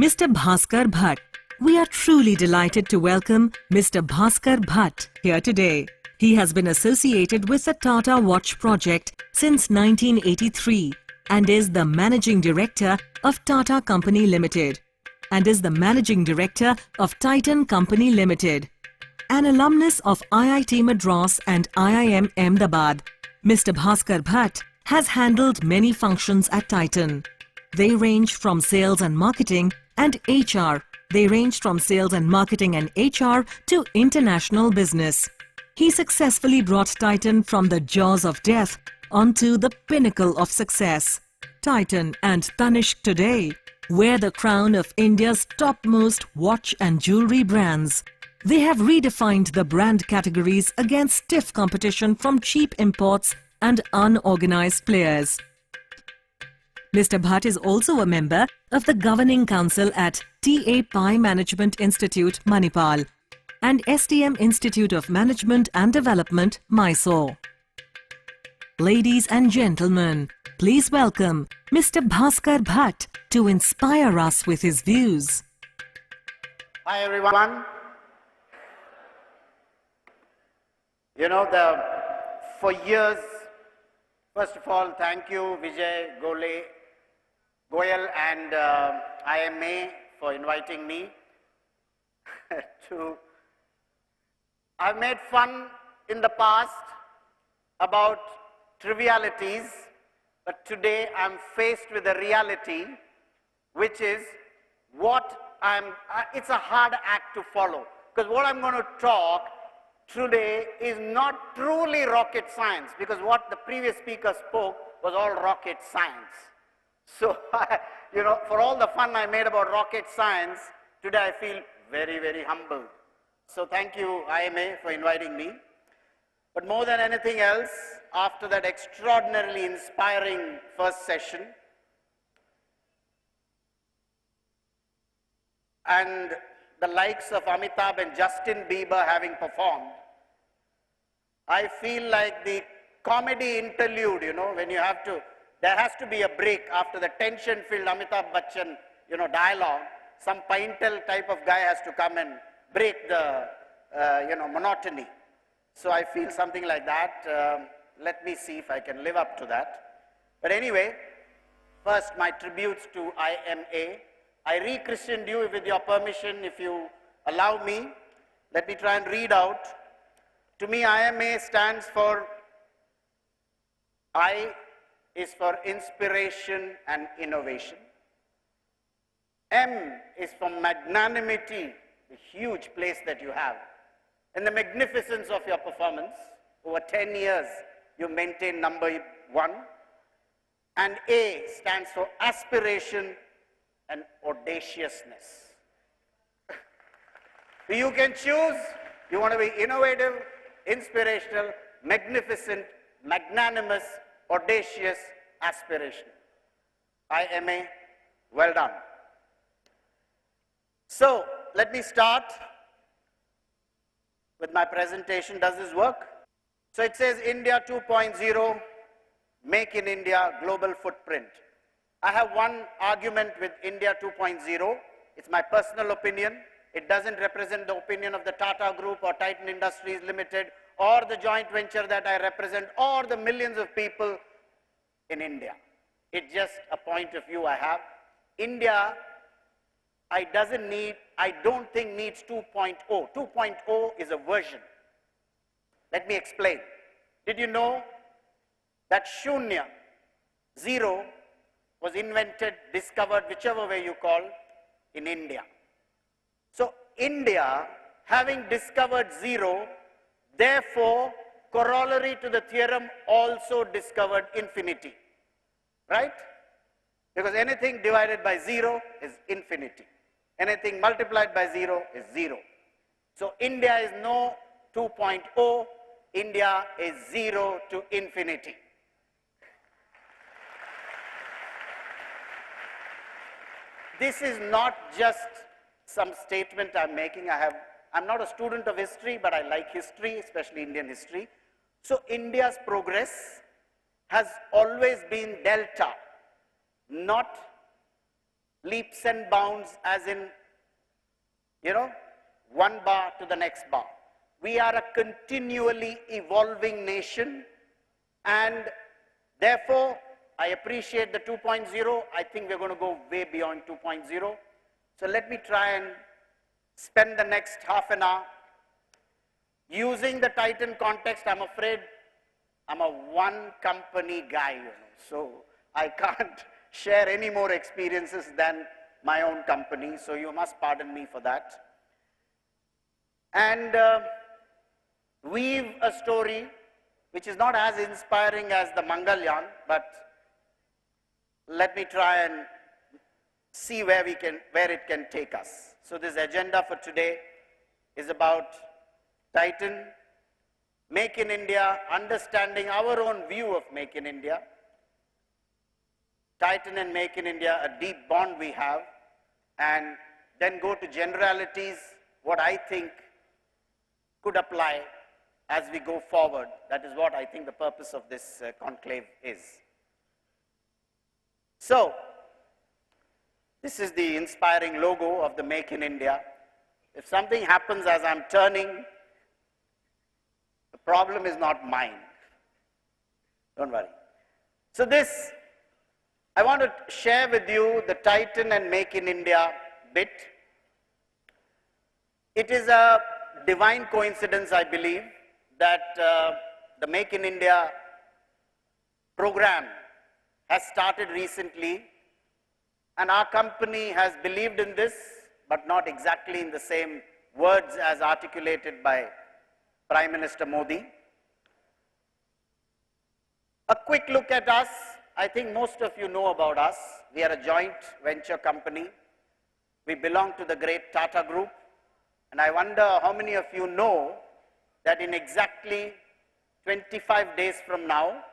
Mr. Bhaskar Bhat. We are truly delighted to welcome Mr. Bhaskar Bhat here today. He has been associated with the Tata Watch project since 1983 and is the Managing Director of Tata Company Limited and is the Managing Director of Titan Company Limited. An alumnus of IIT Madras and IIM Ahmedabad, Mr. Bhaskar Bhat has handled many functions at Titan. They range from sales and marketing and HR. They range from sales and marketing and HR to international business. He successfully brought Titan from the jaws of death onto the pinnacle of success. Titan and Tanishq today wear the crown of India's topmost watch and jewelry brands. They have redefined the brand categories against stiff competition from cheap imports and unorganized players. Mr. Bhat is also a member of the Governing Council at TA Pai Management Institute, Manipal, and STM Institute of Management and Development, Mysore. Ladies and gentlemen, please welcome Mr. Bhaskar Bhat to inspire us with his views. Hi everyone. For years, first of all, thank you Vijay, Goyal and IMA for inviting me to. I've made fun in the past about trivialities, but today I'm faced with a reality, which is it's a hard act to follow, because what I'm going to talk today is not truly rocket science, because what the previous speaker spoke was all rocket science. So, for all the fun I made about rocket science, today I feel very, very humbled. So thank you, IMA, for inviting me. But more than anything else, after that extraordinarily inspiring first session, and the likes of Amitabh and Justin Bieber having performed, I feel like the comedy interlude, when there has to be a break after the tension-filled Amitabh Bachchan, dialogue. Some Paintel type of guy has to come and break the, monotony. So I feel something like that. Let me see if I can live up to that. But anyway, first my tributes to IMA. I rechristened you with your permission, if you allow me. Let me try and read out. To me, IMA stands for I is for inspiration and innovation. M is for magnanimity, the huge place that you have, and the magnificence of your performance. Over 10 years, you maintain number 1. And A stands for aspiration and audaciousness. You can choose. You want to be innovative, inspirational, magnificent, magnanimous, audacious, aspirational. IMA, well done. So, let me start with my presentation. Does this work? So it says India 2.0, Make in India, Global Footprint. I have one argument with India 2.0. It's my personal opinion. It doesn't represent the opinion of the Tata Group or Titan Industries Limited or the joint venture that I represent or the millions of people in India. It's just a point of view I have. India, I don't think needs 2.0. 2.0 is a version. Let me explain. Did you know that Shunya, zero, was invented, discovered, whichever way you call, in India? So India, having discovered zero, therefore, corollary to the theorem, also discovered infinity. Right? Because anything divided by zero is infinity. Anything multiplied by zero is zero. So India is no 2.0, India is 0 to infinity. This is not just some statement I'm making. I'm not a student of history, but I like history, especially Indian history. So India's progress has always been delta, not leaps and bounds as in, one bar to the next bar. We are a continually evolving nation, and therefore, I appreciate the 2.0. I think we're going to go way beyond 2.0. So let me try and spend the next half an hour using the Titan context. I'm afraid I'm a one company guy, so I can't share any more experiences than my own company, so you must pardon me for that. And weave a story which is not as inspiring as the Mangalyaan, but let me try and see where it can take us. So this agenda for today is about Titan, Make in India, understanding our own view of Make in India. Titan and Make in India, a deep bond we have, and then go to generalities, what I think could apply as we go forward. That is what I think the purpose of this conclave is. So, this is the inspiring logo of the Make in India. If something happens as I'm turning, the problem is not mine. Don't worry. So this, I want to share with you the Titan and Make in India bit. It is a divine coincidence, I believe, that the Make in India program has started recently, and our company has believed in this, but not exactly in the same words as articulated by Prime Minister Modi. A quick look at us. I think most of you know about us. We are a joint venture company. We belong to the great Tata Group. And I wonder how many of you know that in exactly 25 days from now,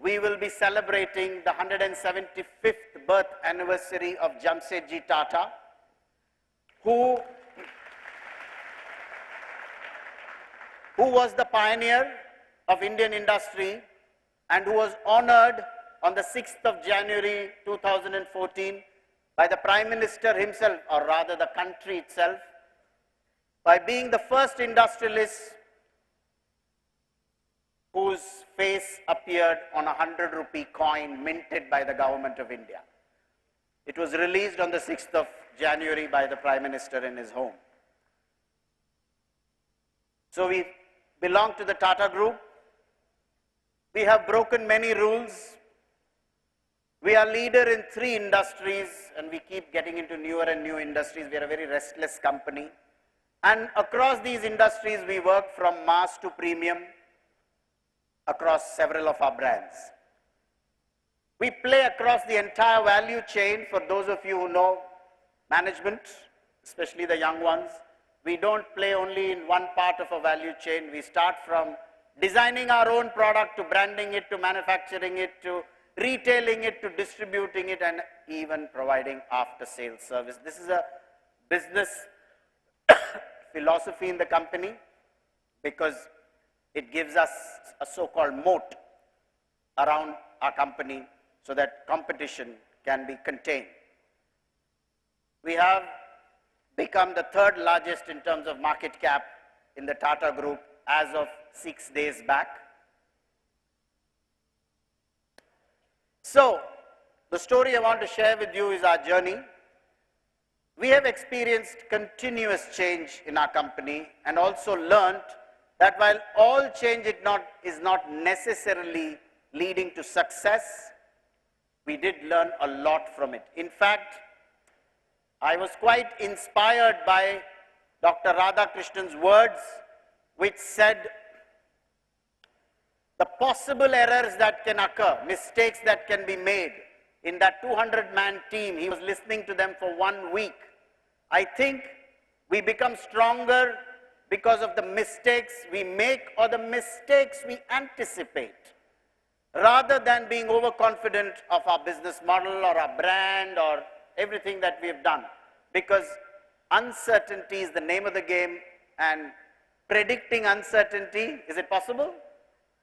we will be celebrating the 175th birth anniversary of Jamsetji Tata, who was the pioneer of Indian industry and who was honored on the 6th of January 2014 by the Prime Minister himself, or rather the country itself, by being the first industrialist whose face appeared on a 100-rupee coin minted by the government of India. It was released on the 6th of January by the Prime Minister in his home. So we belong to the Tata Group. We have broken many rules. We are leader in 3 industries, and we keep getting into newer and new industries. We are a very restless company. And across these industries, we work from mass to premium across several of our brands. We play across the entire value chain. For those of you who know management, especially the young ones, we don't play only in one part of a value chain. We start from designing our own product, to branding it, to manufacturing it, to retailing it, to distributing it, and even providing after-sales service. This is a business philosophy in the company because it gives us a so-called moat around our company so that competition can be contained. We have become the 3rd largest in terms of market cap in the Tata Group as of 6 days back. So, the story I want to share with you is our journey. We have experienced continuous change in our company and also learned that while all change is not necessarily leading to success, we did learn a lot from it. In fact, I was quite inspired by Dr. Radhakrishnan's words, which said, the possible errors that can occur, mistakes that can be made in that 200-man team, he was listening to them for 1 week. I think we become stronger because of the mistakes we make or the mistakes we anticipate, rather than being overconfident of our business model or our brand or everything that we have done. Because uncertainty is the name of the game, and predicting uncertainty, is it possible?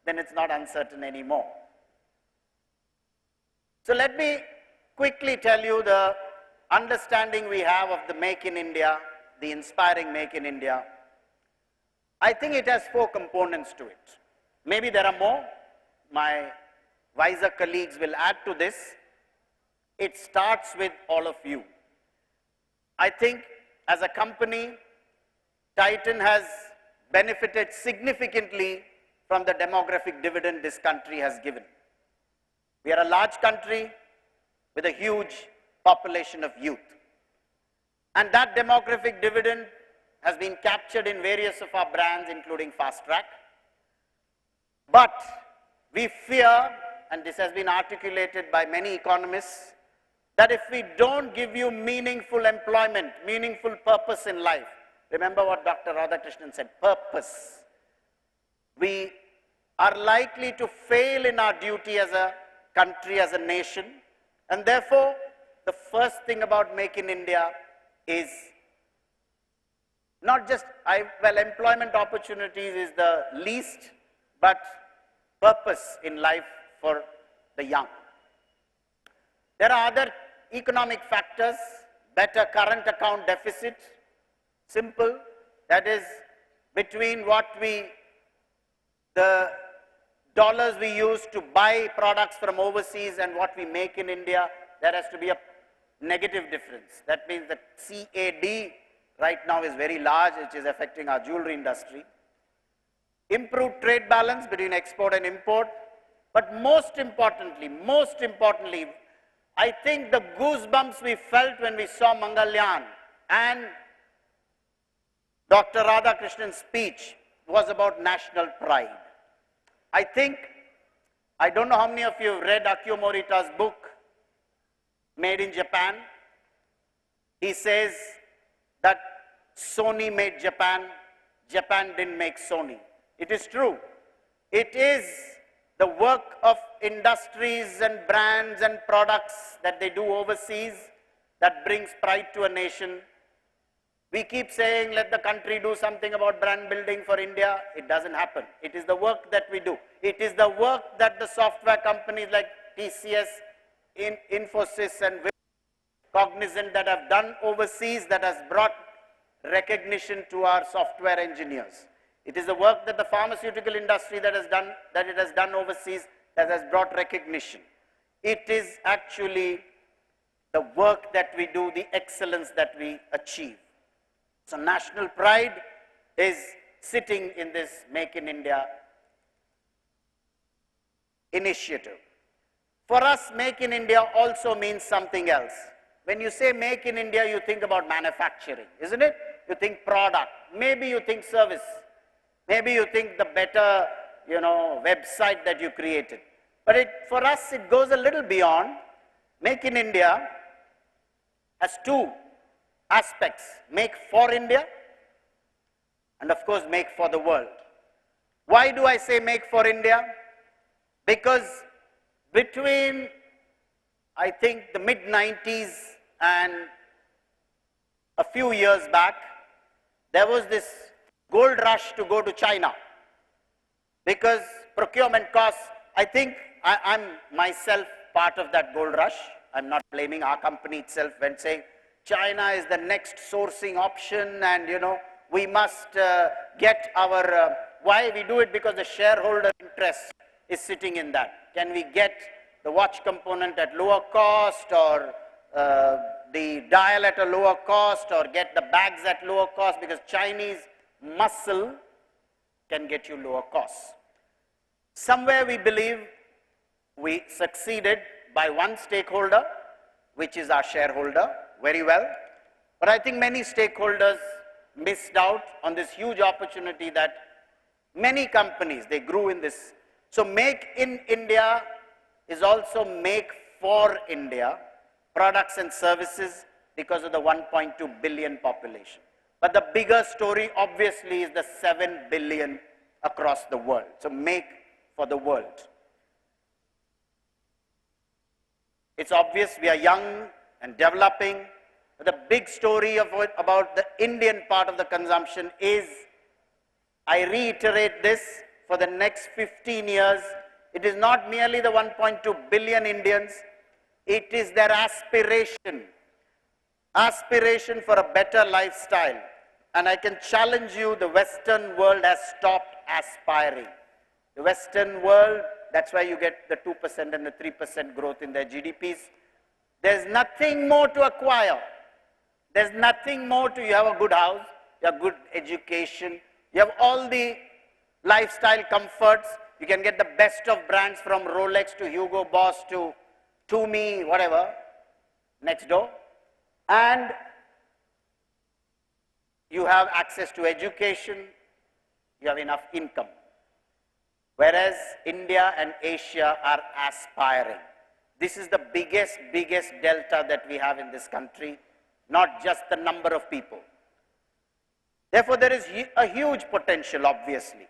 Then it's not uncertain anymore. So let me quickly tell you the understanding we have of the Make in India, the inspiring Make in India. I think it has 4 components to it. Maybe there are more. My wiser colleagues will add to this. It starts with all of you. I think as a company, Titan has benefited significantly from the demographic dividend this country has given. We are a large country with a huge population of youth. And that demographic dividend has been captured in various of our brands, including Fast Track. But we fear, and this has been articulated by many economists, that if we don't give you meaningful employment, meaningful purpose in life, remember what Dr. Radhakrishnan said, purpose, we are likely to fail in our duty as a country, as a nation. And therefore, the first thing about Make in India is not just, employment opportunities is the least, but purpose in life for the young. There are other economic factors, better current account deficit, simple, that is between the dollars we use to buy products from overseas and what we make in India, there has to be a negative difference. That means that CAD right now is very large, which is affecting our jewelry industry. Improved trade balance between export and import. But most importantly, I think the goosebumps we felt when we saw Mangalyaan and Dr. Radhakrishnan's speech was about national pride. I don't know how many of you have read Akio Morita's book, Made in Japan. He says that Sony made Japan, Japan didn't make Sony. It is true. It is the work of industries and brands and products that they do overseas that brings pride to a nation. We keep saying, let the country do something about brand building for India. It doesn't happen. It is the work that we do. It is the work that the software companies like TCS, Infosys and Cognizant that have done overseas that has brought recognition to our software engineers. It is the work that the pharmaceutical industry that it has done overseas that has brought recognition. It is actually the work that we do, the excellence that we achieve. So national pride is sitting in this Make in India initiative. For us, Make in India also means something else. When you say Make in India, you think about manufacturing, isn't it? You think product, maybe you think service, maybe you think the better, website that you created. But for us, it goes a little beyond. Make in India has 2 aspects, make for India and of course make for the world. Why do I say make for India? Because between, I think, the mid-90s and a few years back, there was this gold rush to go to China because procurement costs, I think I'm myself part of that gold rush. I'm not blaming our company itself when saying China is the next sourcing option and, we must get our, why we do it? Because the shareholder interest is sitting in that. Can we get the watch component at lower cost or the dial at a lower cost or get the bags at lower cost, because Chinese muscle can get you lower costs. Somewhere we believe we succeeded by one stakeholder, which is our shareholder, very well. But I think many stakeholders missed out on this huge opportunity that many companies, they grew in this. So Make in India is also make for India, products and services because of the 1.2 billion population. But the bigger story obviously is the 7 billion across the world. So make for the world. It's obvious we are young and developing. But the big story about the Indian part of the consumption is, I reiterate this, for the next 15 years, it is not merely the 1.2 billion Indians, It is their aspiration for a better lifestyle. And I can challenge you, the Western world has stopped aspiring. The Western world, that's why you get the 2% and the 3% growth in their GDPs. There's nothing more to acquire. There's nothing more to, you have a good house, you have good education, you have all the lifestyle comforts, you can get the best of brands from Rolex to Hugo Boss to Tumi, whatever, next door. And you have access to education, you have enough income. Whereas India and Asia are aspiring. This is the biggest delta that we have in this country, not just the number of people. Therefore, there is a huge potential, obviously.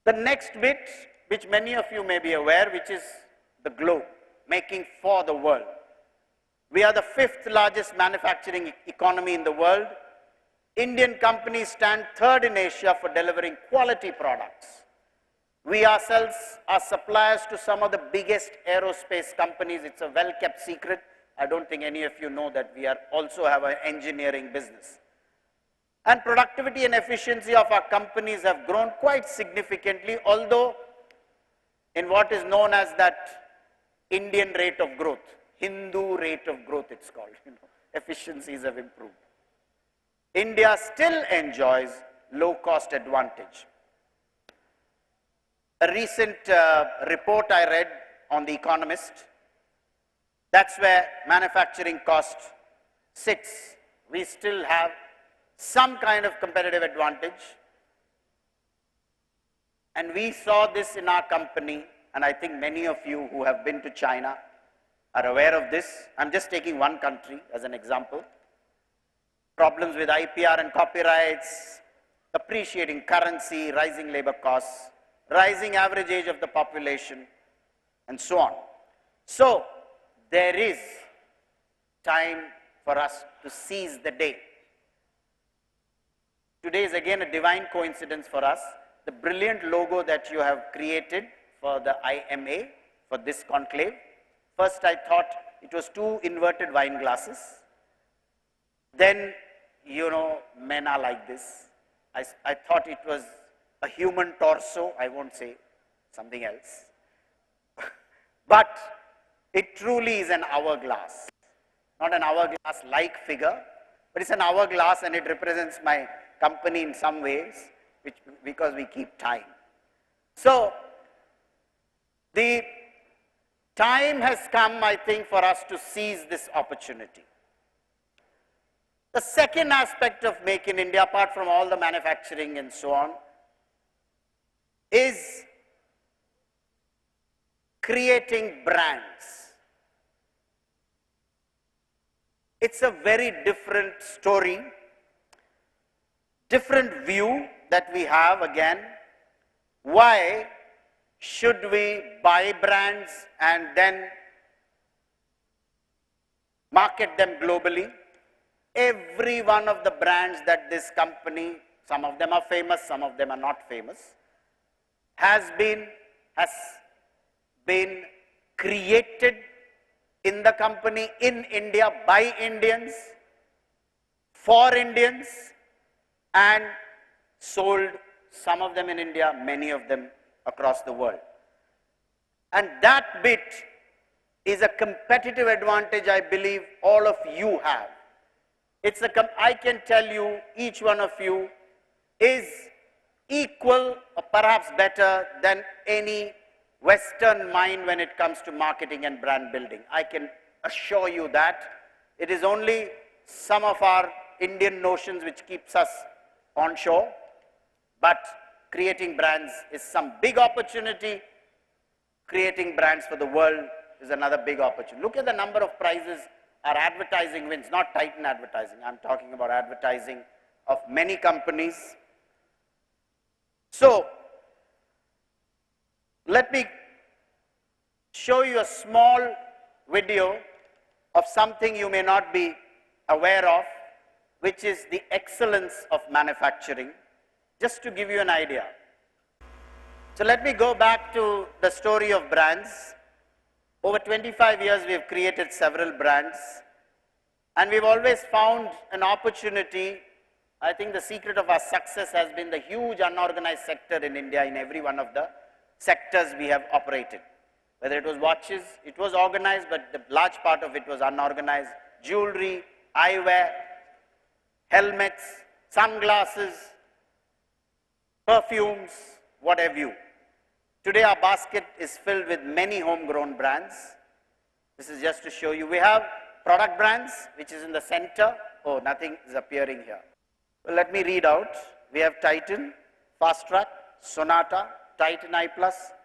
The next bit, which many of you may be aware, which is the globe, making for the world. We are the 5th largest manufacturing economy in the world. Indian companies stand 3rd in Asia for delivering quality products. We ourselves are suppliers to some of the biggest aerospace companies. It's a well-kept secret. I don't think any of you know that we also have an engineering business. And productivity and efficiency of our companies have grown quite significantly, although in what is known as that Indian rate of growth, Hindu rate of growth it's called, efficiencies have improved. India still enjoys low-cost advantage. A recent report I read on The Economist, that's where manufacturing cost sits. We still have some kind of competitive advantage. And we saw this in our company, and I think many of you who have been to China are aware of this. I'm just taking one country as an example. Problems with IPR and copyrights, appreciating currency, rising labor costs, rising average age of the population, and so on. So, there is time for us to seize the day. Today is again a divine coincidence for us. The brilliant logo that you have created for the IMA, for this conclave. First I thought it was 2 inverted wine glasses. Then, men are like this. I thought it was a human torso, I won't say something else. But it truly is an hourglass. Not an hourglass-like figure, but it's an hourglass and it represents my company in some ways, because we keep time. So, the time has come, I think, for us to seize this opportunity. The second aspect of Make in India, apart from all the manufacturing and so on, is creating brands. It's a very different story, different view that we have again. Why should we buy brands and then market them globally? Every one of the brands that this company, some of them are famous, some of them are not famous, has been created in the company, in India, by Indians, for Indians, and sold, some of them in India, many of them across the world. And that bit is a competitive advantage I believe all of you have. I can tell you, each one of you is equal or perhaps better than any Western mind when it comes to marketing and brand building. I can assure you that. It is only some of our Indian notions which keeps us on shore, but creating brands is some big opportunity. Creating brands for the world is another big opportunity. Look at the number of prizes our advertising wins, not Titan advertising. I'm talking about advertising of many companies. So, let me show you a small video of something you may not be aware of, which is the excellence of manufacturing, just to give you an idea. So let me go back to the story of brands. Over 25 years, we have created several brands, and we've always found an opportunity. I think the secret of our success has been the huge unorganized sector in India in every one of the sectors we have operated. Whether it was watches, it was organized, but the large part of it was unorganized. Jewelry, eyewear, helmets, sunglasses, perfumes, what have you. Today our basket is filled with many homegrown brands. This is just to show you. We have product brands, which is in the center. Oh, nothing is appearing here. Well, let me read out. We have Titan, Fast Track, Sonata, Titan I+,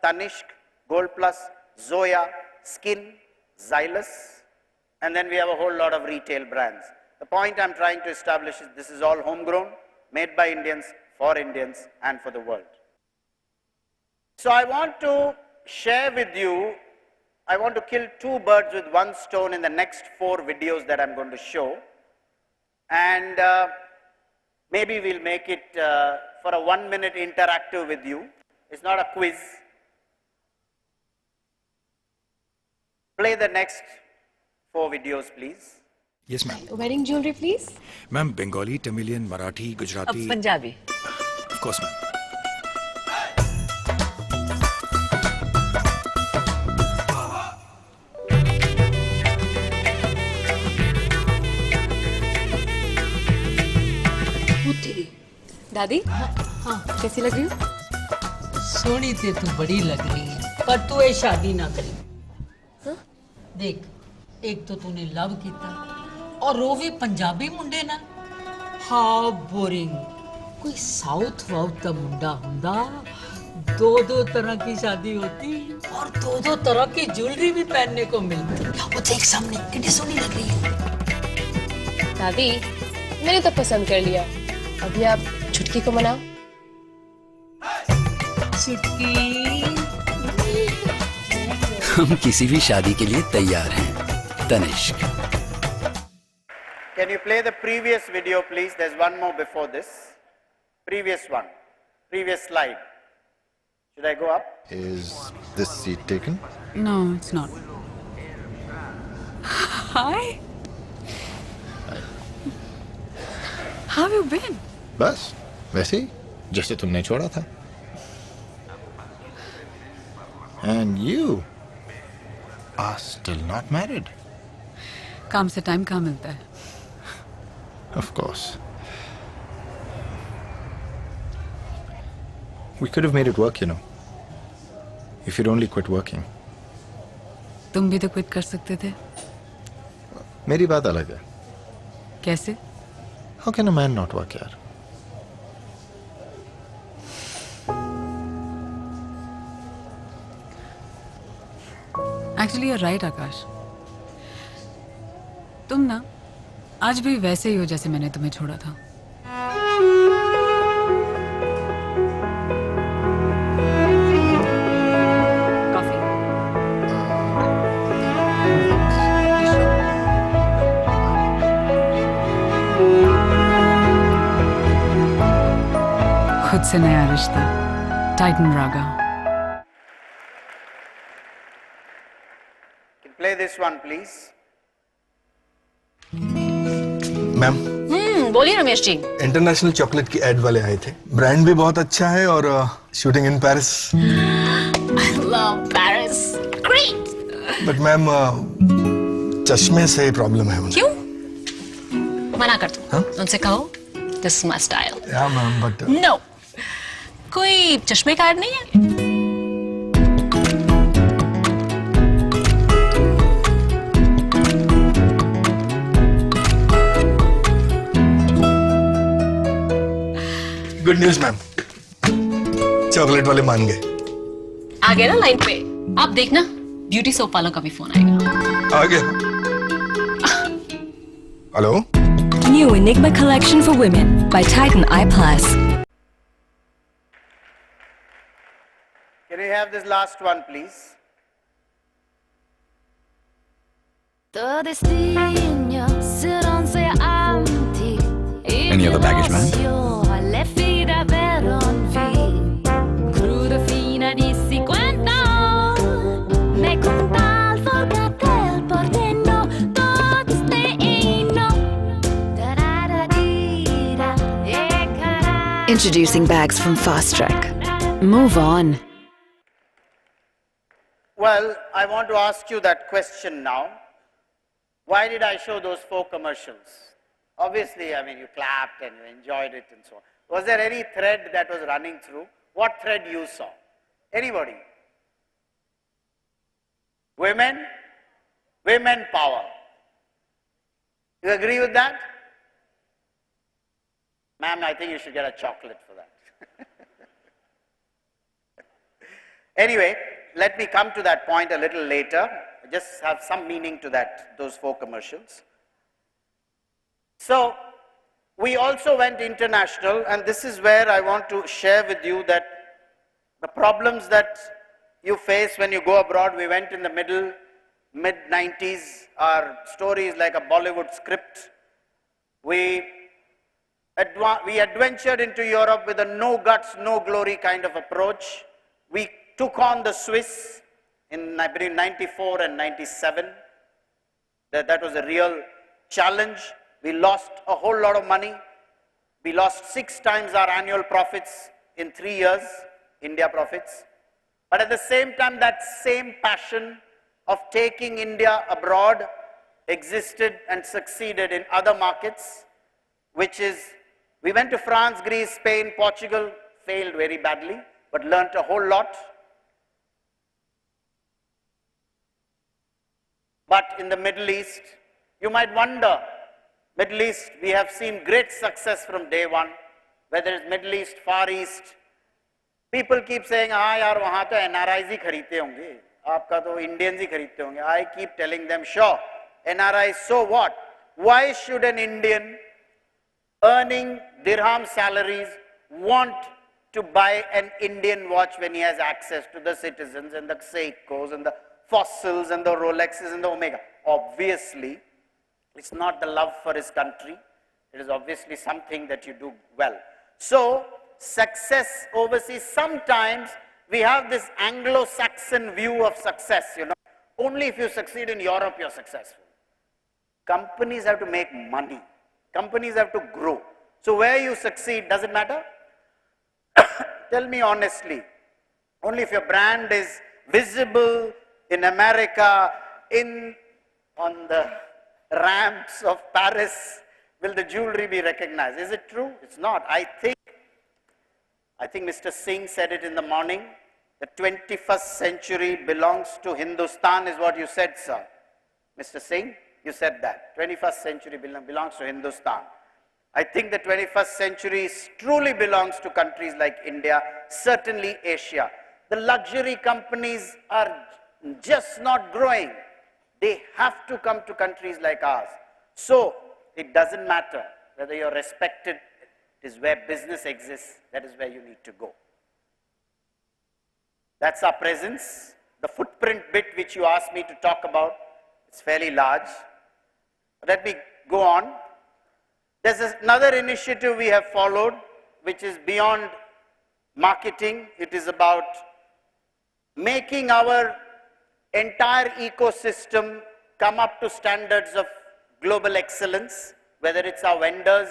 Tanishq, Gold Plus, Zoya, Skin, Xylus, and then we have a whole lot of retail brands. The point I'm trying to establish is this is all homegrown, made by Indians, for Indians, and for the world. So I want to share with you, I want to kill two birds with one stone in the next 4 videos that I'm going to show. And maybe we'll make it for a 1-minute interactive with you. It's not a quiz. Play the next 4 videos, please. Yes, ma'am. Wedding jewelry, please. Ma'am, Bengali, Tamilian, Marathi, Gujarati. Punjabi. Of course, ma'am. दादी हाँ कैसी लग रही हो? सोनी ते तू बड़ी लग रही है पर तू ये शादी ना करी हाँ? देख एक तो तूने लव किया और रोवे पंजाबी मुंडे ना हाउ बोरिंग कोई साउथ वाउथ का मुंडा हुंदा 2 तरह की शादी होती और 2 तरह की ज्वेलरी भी पहनने को मिलती। वो देख सामने कितनी सोनी लग रही है। दादी मैंने तो पसंद कर लिया, अभी आप छुटकी को मनाओ। छुटकी हम किसी भी शादी के लिए तैयार हैं। Tanishq. Can you play the previous video, please? There's one more before this. Previous one. Previous slide. Should I go up? Is this seat taken? No, it's not. Hi. How have you been? बस वैसे ही जैसे तुमने छोड़ा था. And you are still not married. काम से time कहाँ मिलता है? Of course. We could have made it work, you know. If you'd only quit working. तुम भी तो क्विट कर सकते थे। मेरी बात अलग है. कैसे? How can a man not work, यार? Actually, you're right, आकाश। तुम ना आज भी वैसे ही हो जैसे मैंने तुम्हें छोड़ा था। कॉफी? खुद से नया रिश्ता, Titan Raga. Play this one, please. Ma'am बोलिए रमेश जी। इंटरनेशनल चॉकलेट की एड वाले आए थे। ब्रांड भी बहुत अच्छा है और shooting in Paris. I love Paris. Great. But ma'am चश्मे से प्रॉब्लम है उन्हें। क्यों? मना कर दो। हाँ? उनसे कहो This is my style. या मैम बट No. कोई चश्मे का ऐड नहीं है? गुड न्यूज मैम, चॉकलेट वाले मान गए। आ गए ना लाइन पे। आप देखना ब्यूटी सोप वालों का भी फोन आएगा। आ गया। Hello. New Enigma collection for women by Titan I+. Can we have this last one, please? Any other baggage, man? Crudo fina di 50, me conta al Introducing bags from Fast Track. Move on. Well, I want to ask you that question now. Why did I show those 4 commercials? Obviously, I mean, you clapped and you enjoyed it and so on. Was there any thread that was running through? What thread you saw? Anybody? Women? Women power. You agree with that? Ma'am, I think you should get a chocolate for that. Anyway, let me come to that point a little later. Just have some meaning to that, those 4 commercials. So, we also went international, and this is where I want to share with you that the problems that you face when you go abroad. We went in the mid-90s. Our story is like a Bollywood script. We adventured into Europe with a no guts, no glory kind of approach. We took on the Swiss in between 94 and 97. That was a real challenge. We lost a whole lot of money. We lost 6 times our annual profits in 3 years, India profits. But at the same time, that same passion of taking India abroad existed and succeeded in other markets, which is, we went to France, Greece, Spain, Portugal, failed very badly, but learnt a whole lot. But in the Middle East, you might wonder, Middle East, we have seen great success from day one, whether it's Middle East, Far East. People keep saying, हाँ यार वहाँ तो NRIs ही खरीदते होंगे, आपका तो Indians ही खरीदते होंगे. I keep telling them, sure, NRIs, so what? Why should an Indian earning dirham salaries want to buy an Indian watch when he has access to the Citizens and the Seikos and the Fossils and the Rolexes and the Omega? Obviously, it's not the love for his country. It is obviously something that you do well. So, success overseas, sometimes we have this Anglo-Saxon view of success, you know. Only if you succeed in Europe, you're successful. Companies have to make money. Companies have to grow. So where you succeed, does it matter? Tell me honestly, only if your brand is visible in America, on the ramps of Paris, will the jewelry be recognized. Is it true? It's not. I think Mr. Singh said it in the morning. The 21st century belongs to Hindustan is what you said, sir. Mr. Singh, you said that. 21st century belongs to Hindustan. I think the 21st century truly belongs to countries like India, certainly Asia. The luxury companies are just not growing. They have to come to countries like ours. So, it doesn't matter whether you're respected. It is where business exists. That is where you need to go. That's our presence. The footprint bit which you asked me to talk about, it's fairly large. Let me go on. There's another initiative we have followed, which is beyond marketing. It is about making our entire ecosystem come up to standards of global excellence, whether it's our vendors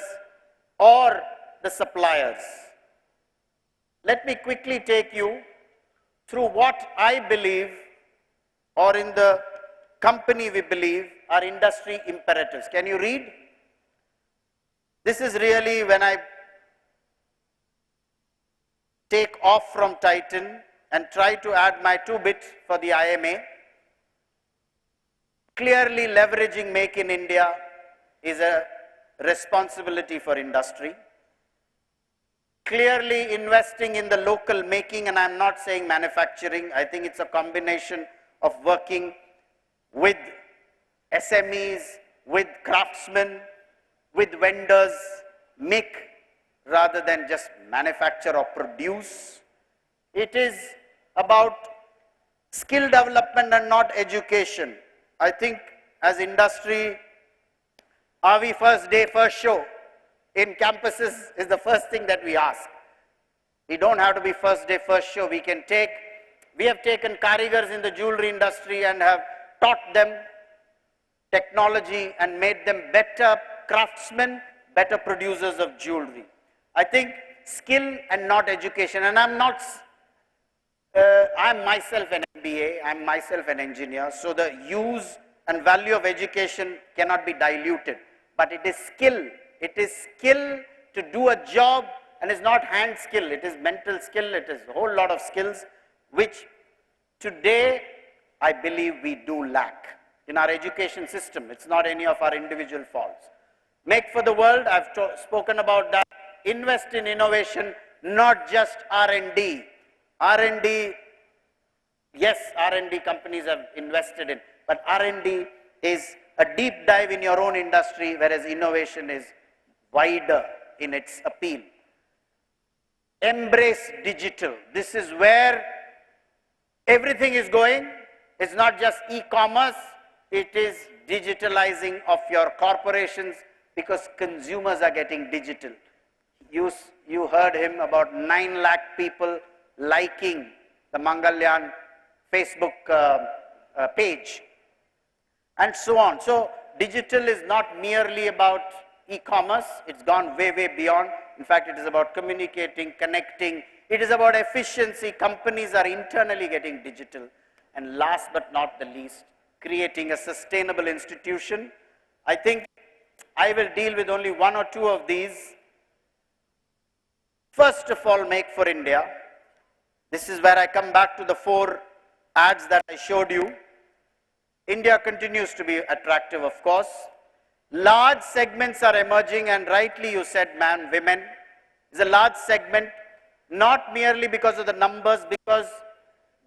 or the suppliers. Let me quickly take you through what I believe, or in the company we believe, are industry imperatives. Can you read? This is really when I take off from Titan and try to add my 2 bit for the IMA. Clearly leveraging Make in India is a responsibility for industry. Clearly investing in the local making, and I'm not saying manufacturing, I think it's a combination of working with SMEs, with craftsmen, with vendors, make rather than just manufacture or produce. It is about skill development and not education. I think as industry, are we first day, first show? In campuses is the first thing that we ask. We don't have to be first day, first show. We have taken karigars in the jewelry industry and have taught them technology and made them better craftsmen, better producers of jewelry. I think skill and not education. And I'm myself an MBA, I'm myself an engineer, so the use and value of education cannot be diluted. But it is skill. It is skill to do a job, and it's not hand skill, it is mental skill, it is a whole lot of skills which today I believe we do lack in our education system. It's not any of our individual faults. Make for the world, I've spoken about that. Invest in innovation, not just R&D. R&D, yes, R&D companies have invested in, but R&D is a deep dive in your own industry, whereas innovation is wider in its appeal. Embrace digital. This is where everything is going. It's not just e-commerce, it is digitalizing of your corporations because consumers are getting digital. You heard him about 9 lakh people liking the Mangalyan Facebook page and so on. So digital is not merely about e-commerce, it's gone way, way beyond. In fact, it is about communicating, connecting. It is about efficiency. Companies are internally getting digital. And last but not the least, creating a sustainable institution. I think I will deal with only 1 or 2 of these. First of all, make for India. This is where I come back to the 4 ads that I showed you. India continues to be attractive, of course. Large segments are emerging, and rightly you said, man, women is a large segment, not merely because of the numbers, because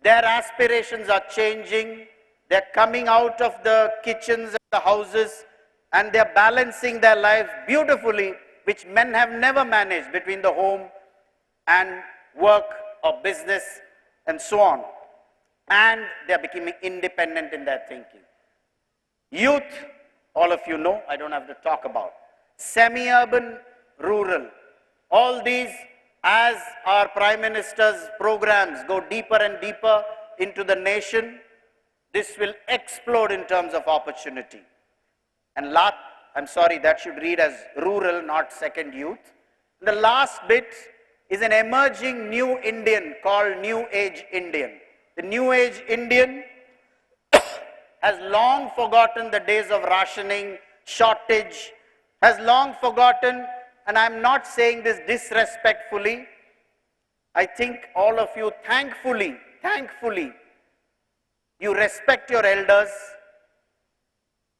their aspirations are changing. They're coming out of the kitchens and the houses, and they're balancing their lives beautifully, which men have never managed between the home and work or business and so on. And they're becoming independent in their thinking. Youth, all of you know, I don't have to talk about. Semi-urban, rural. All these, as our Prime Minister's programs go deeper and deeper into the nation, this will explode in terms of opportunity. And last, I'm sorry, that should read as rural, not second youth. The last bit is an emerging new Indian called New Age Indian. The New Age Indian has long forgotten the days of rationing, shortage, has long forgotten, and I'm not saying this disrespectfully. I think all of you, thankfully, you respect your elders,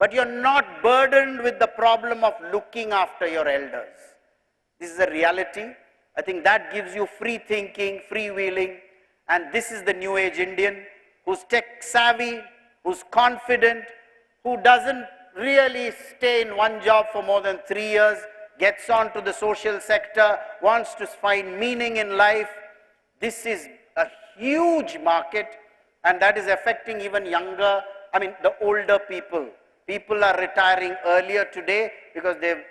but you're not burdened with the problem of looking after your elders. This is a reality. I think that gives you free thinking, freewheeling, and this is the New Age Indian who's tech savvy, who's confident, who doesn't really stay in one job for more than 3 years, gets on to the social sector, wants to find meaning in life. This is a huge market, and that is affecting even younger, the older people. People are retiring earlier today because they've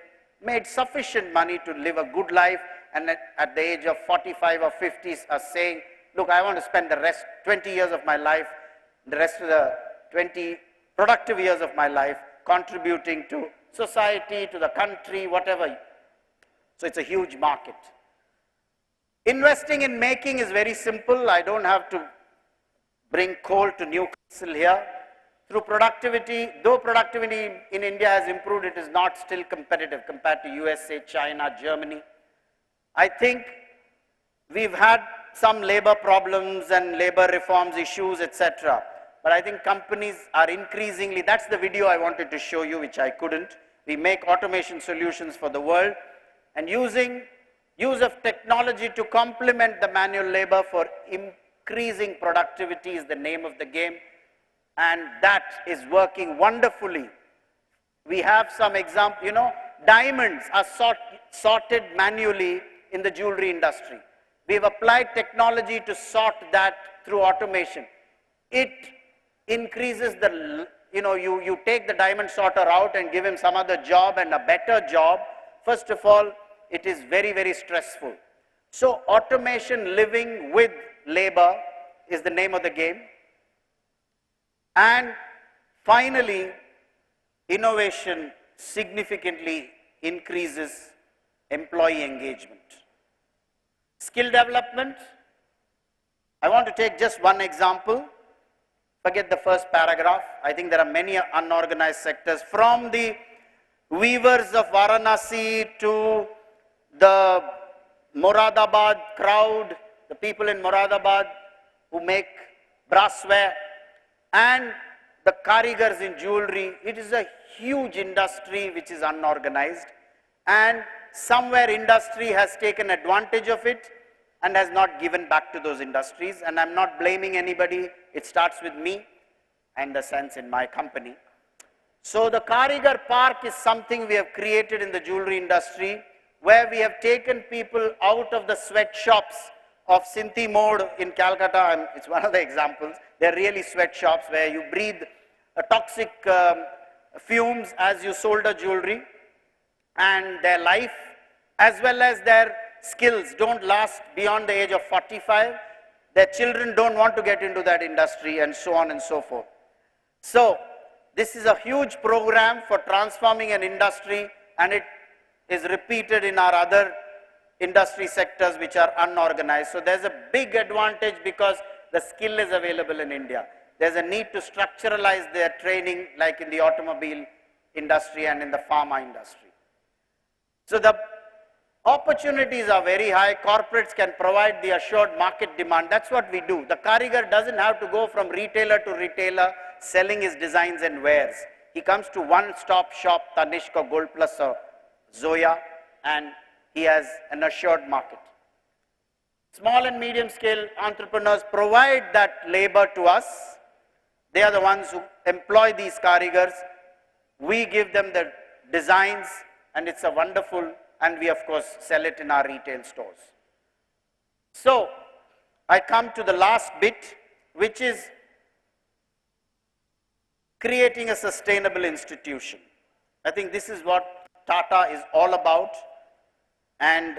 made sufficient money to live a good life, and at the age of 45 or 50 are saying, look, I want to spend the rest 20 years of my life, the rest of the 20 productive years of my life contributing to society, to the country, whatever. So it's a huge market. Investing in making is very simple. I don't have to bring coal to Newcastle here. Through productivity, though productivity in India has improved, it is not still competitive compared to USA, China, Germany. I think we've had some labor problems and labor reforms issues, etc. But I think companies are increasingly, that's the video I wanted to show you, which I couldn't. We make automation solutions for the world, and use of technology to complement the manual labor for increasing productivity is the name of the game. And that is working wonderfully. We have some example, diamonds are sorted manually in the jewelry industry. We've applied technology to sort that through automation. It increases the, you take the diamond sorter out and give him some other job and a better job. First of all, it is very, very stressful. So automation living with labor is the name of the game. And finally, innovation significantly increases employee engagement. Skill development. I want to take just one example. Forget the first paragraph. I think there are many unorganized sectors, from the weavers of Varanasi to the Moradabad crowd, the people in Moradabad who make brassware, and the karigars in jewelry. It is a huge industry which is unorganized, and somewhere industry has taken advantage of it and has not given back to those industries. And I'm not blaming anybody. It starts with me, and the sense in my company. So the Karigar Park is something we have created in the jewelry industry, where we have taken people out of the sweatshops of Sinti Mode in Calcutta, and it's one of the examples. They're really sweatshops where you breathe toxic fumes as you solder jewelry, and their life as well as their skills don't last beyond the age of 45. Their children don't want to get into that industry, and so on and so forth. So this is a huge program for transforming an industry, and it is repeated in our other industry sectors which are unorganized. So there's a big advantage because the skill is available in India. There's a need to structuralize their training like in the automobile industry and in the pharma industry. So the opportunities are very high. Corporates can provide the assured market demand. That's what we do. The Karigar doesn't have to go from retailer to retailer selling his designs and wares. He comes to one-stop shop, Tanishq or Gold Plus or Zoya, and he has an assured market. Small and medium scale entrepreneurs provide that labor to us. They are the ones who employ these Karigars. We give them the designs, and it's a wonderful, and we of course sell it in our retail stores. So I come to the last bit, which is creating a sustainable institution. I think this is what Tata is all about, and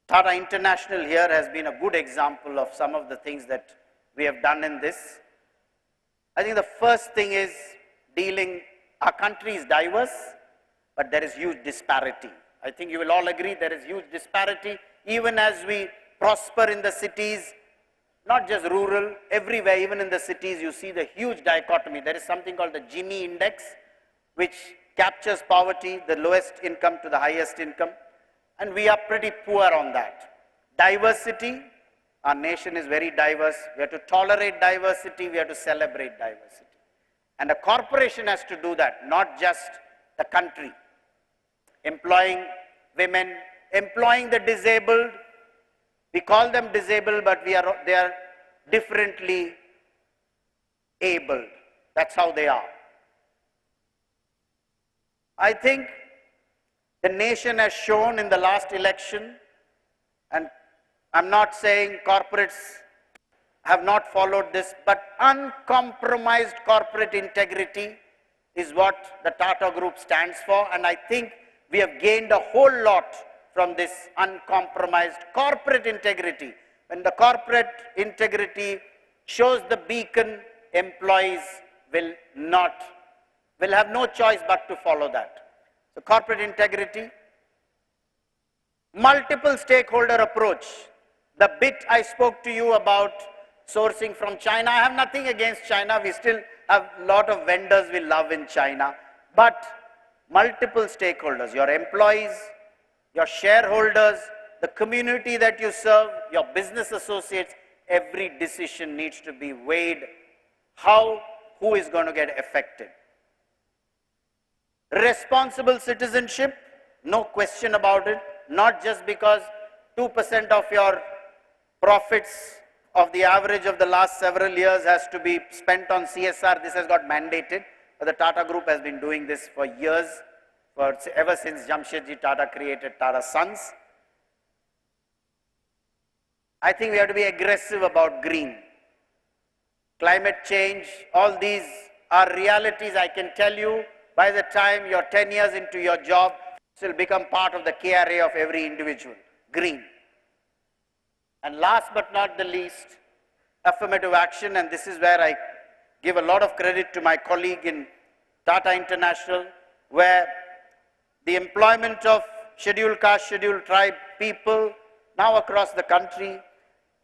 Tata International here has been a good example of some of the things that we have done in this. I think the first thing is our country is diverse, but there is huge disparity. I think you will all agree there is huge disparity, even as we prosper in the cities, not just rural, everywhere, even in the cities, you see the huge dichotomy. There is something called the Gini index, which captures poverty, the lowest income to the highest income, and we are pretty poor on that. Diversity, our nation is very diverse. We have to tolerate diversity, we have to celebrate diversity. And a corporation has to do that, not just the country. Employing women, employing the disabled. We call them disabled, but they are differently abled. That's how they are. I think the nation has shown in the last election, and I'm not saying corporates have not followed this, but uncompromised corporate integrity is what the Tata Group stands for, and I think we have gained a whole lot from this uncompromised corporate integrity. When the corporate integrity shows the beacon, employees will have no choice but to follow that. So corporate integrity, multiple stakeholder approach. The bit I spoke to you about sourcing from China, I have nothing against China. We still have a lot of vendors we love in China, but multiple stakeholders, your employees, your shareholders, the community that you serve, your business associates, every decision needs to be weighed. Who is going to get affected? Responsible citizenship, no question about it, not just because 2% of your profits of the average of the last several years has to be spent on CSR. This has got mandated, but the Tata Group has been doing this for years, ever since Jamshedji Tata created Tata Sons. I think we have to be aggressive about green. Climate change, all these are realities. I can tell you, by the time you're 10 years into your job, it will become part of the KRA of every individual, green. And last but not the least, affirmative action, and this is where I give a lot of credit to my colleague in Tata International, where the employment of scheduled caste, scheduled tribe people now across the country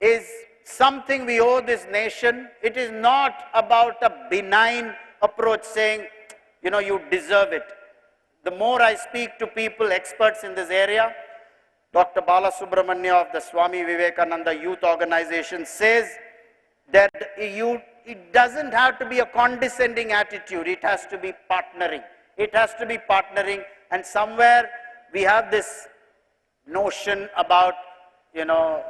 is something we owe this nation. It is not about a benign approach saying, you know, you deserve it. The more I speak to people, experts in this area, Dr. Bala Subramanya of the Swami Vivekananda Youth Organization says that it doesn't have to be a condescending attitude. It has to be partnering. It has to be partnering. And somewhere we have this notion about, you know,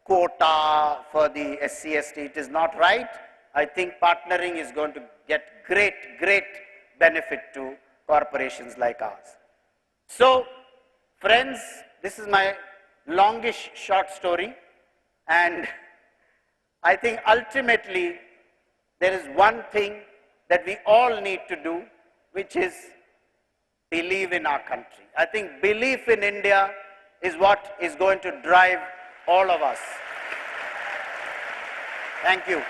quota for the SC/ST. It is not right. I think partnering is going to get great benefit to corporations like ours. So, friends, this is my longish short story, and I think ultimately there is one thing that we all need to do, which is believe in our country. I think belief in India is what is going to drive all of us. Thank you.